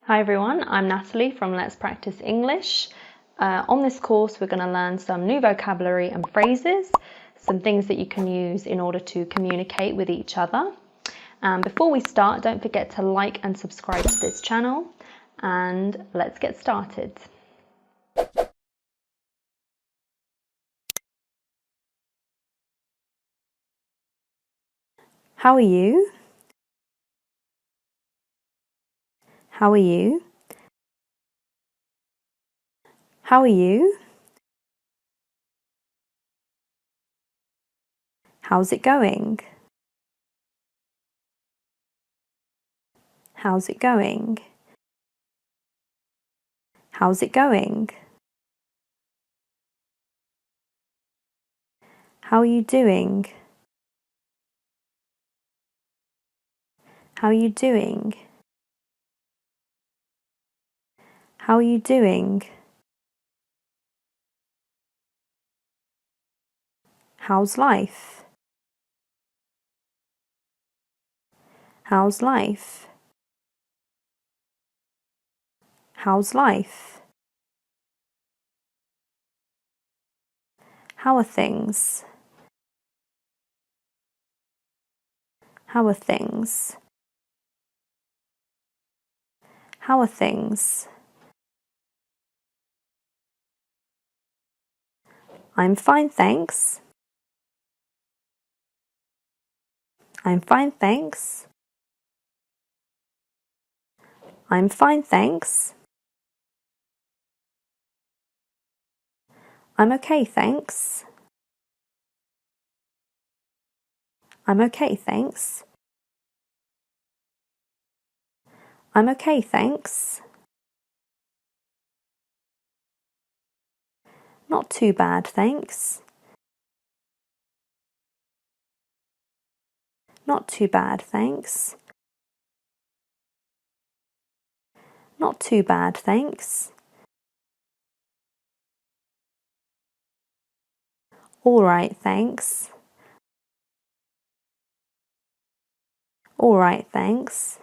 Hi everyone, I'm Natalie from Let's Practice English. On this course we're going to learn some new vocabulary and phrases, some things that you can use in order to communicate with each other. Before we start, don't forget to like and subscribe to this channel, and let's get started. How are you? How are you? How are you? How's it going? How's it going? How's it going? How are you doing? How are you doing? How are you doing? How's life? How's life? How's life? How are things? How are things? How are things? I'm fine, thanks. I'm fine, thanks. I'm fine, thanks. I'm okay, thanks. I'm okay, thanks. I'm okay, thanks. Not too bad, thanks. Not too bad, thanks. Not too bad, thanks. All right, thanks. All right, thanks.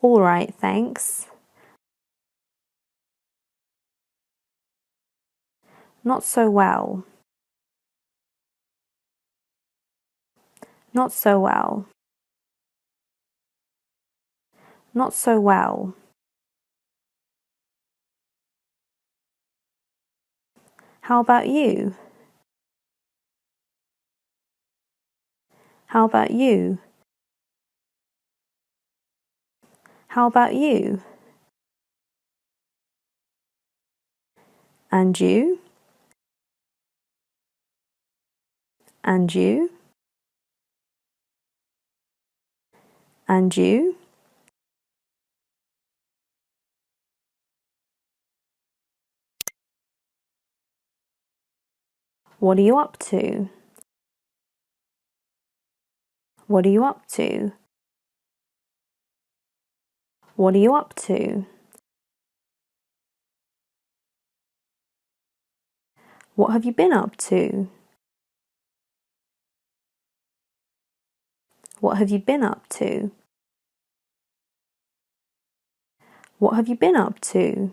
All right, thanks. Not so well. Not so well. Not so well. How about you? How about you? How about you? And you? And you? And you? What are you up to? What are you up to? What are you up to? What have you been up to? What have you been up to? What have you been up to?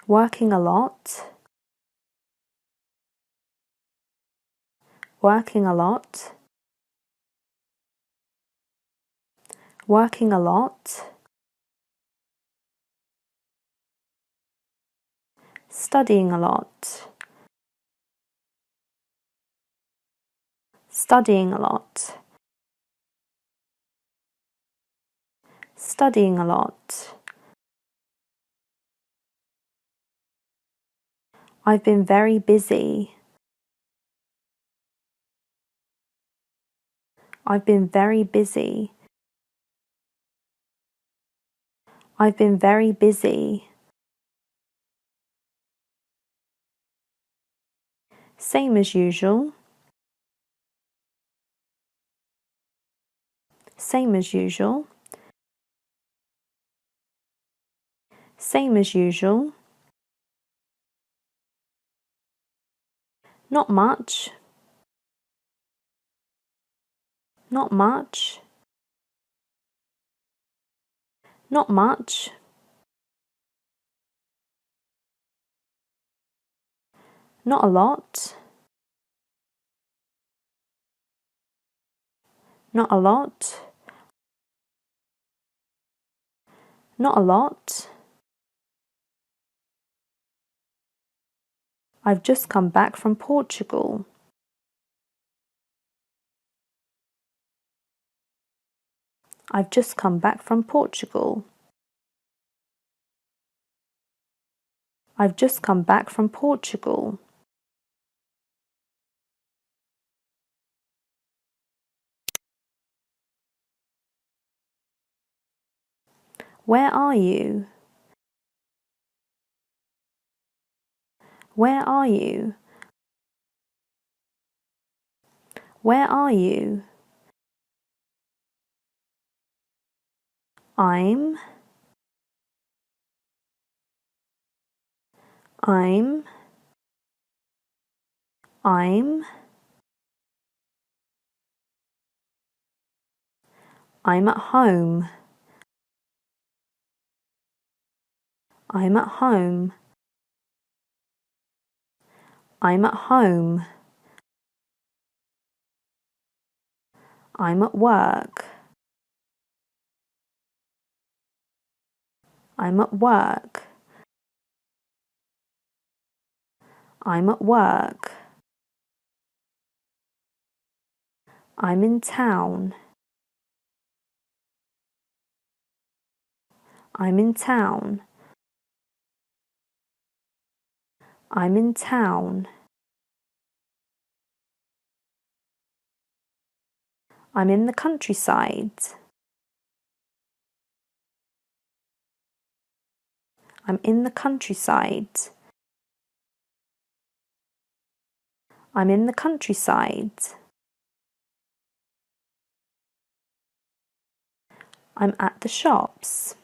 Working a lot. Working a lot. Working a lot. Studying a lot. Studying a lot. Studying a lot. I've been very busy. I've been very busy. I've been very busy. Same as usual. Same as usual. Same as usual. Not much. Not much. Not much. Not a lot. Not a lot. Not a lot. I've just come back from Portugal. I've just come back from Portugal. I've just come back from Portugal. Where are you? Where are you? Where are you? I'm I'm I'm I'm at home. I'm at home. I'm at home. I'm at work. I'm at work. I'm at work. I'm in town. I'm in town. I'm in town. I'm in the countryside. I'm in the countryside. I'm in the countryside. I'm at the shops.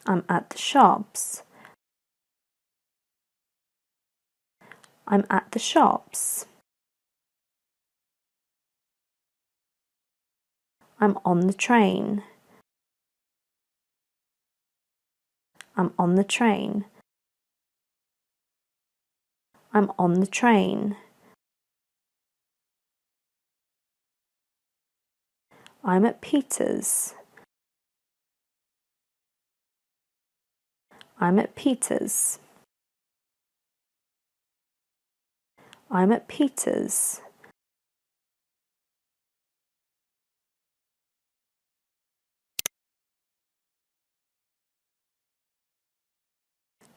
I'm at the shops. I'm at the shops. I'm on the train. I'm on the train. I'm on the train. I'm at Peter's. I'm at Peter's. I'm at Peter's.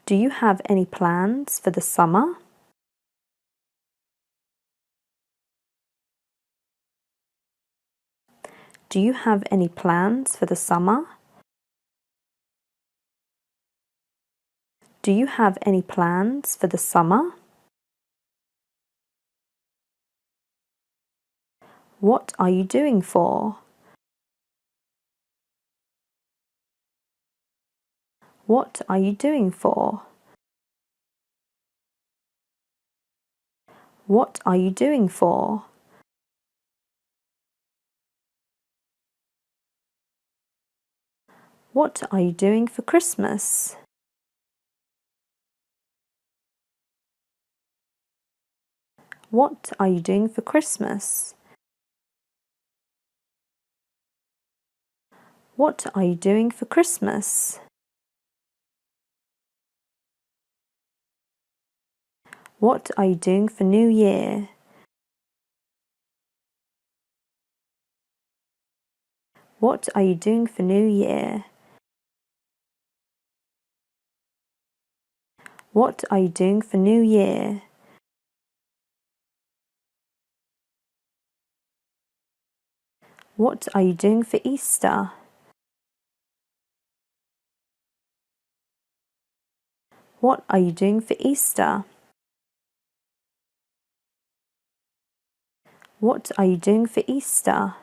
Do you have any plans for the summer? Do you have any plans for the summer? Do you have any plans for the summer? What are you doing for? What are you doing for? What are you doing for? What are you doing for Christmas? What are you doing for Christmas? What are you doing for Christmas? What are you doing for New Year? What are you doing for New Year? What are you doing for New Year? What are you doing for Easter? What are you doing for Easter? What are you doing for Easter?